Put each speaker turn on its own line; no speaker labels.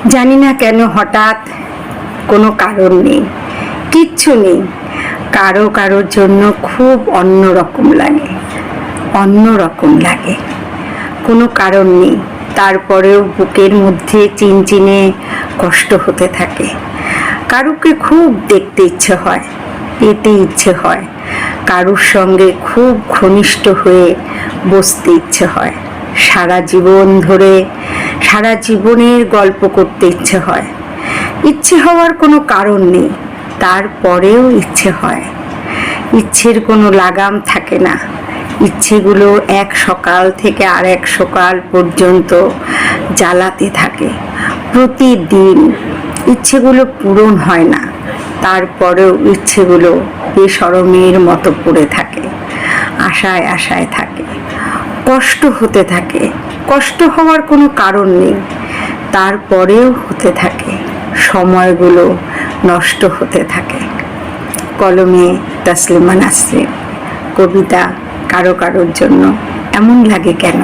জানি না কেন হঠাৎ কোনো কারণ নেই, কিচ্ছু নেই, কারোর জন্য খুব অন্যরকম লাগে। কোনো কারণ নেই, তারপরেও বুকের মধ্যে চিনচিনে কষ্ট হতে থাকে। কারুকে খুব দেখতে ইচ্ছে হয়, পেতে ইচ্ছে হয়, কারুর সঙ্গে খুব ঘনিষ্ঠ হয়ে বসতে ইচ্ছে হয়, সারা জীবনের গল্প করতে ইচ্ছে হয়। ইচ্ছে হওয়ার কোনো কারণ নেই, তারপরেও ইচ্ছে হয়। ইচ্ছের কোনো লাগাম থাকে না, ইচ্ছেগুলো এক সকাল থেকে আর এক সকাল পর্যন্ত জ্বালাতে থাকে। প্রতিদিন ইচ্ছেগুলো পূরণ হয় না, তারপরেও ইচ্ছেগুলো বেশরমের মতো পড়ে থাকে, আশায় থাকে। কষ্ট হতে থাকে, কষ্ট হওয়ার কোনো কারণ নেই, তারপরেও হতে থাকে। সময়গুলো নষ্ট হতে থাকে। কলমে তাসলিমা নাসরিন। কবিতা কারোর জন্য এমন লাগে কেন?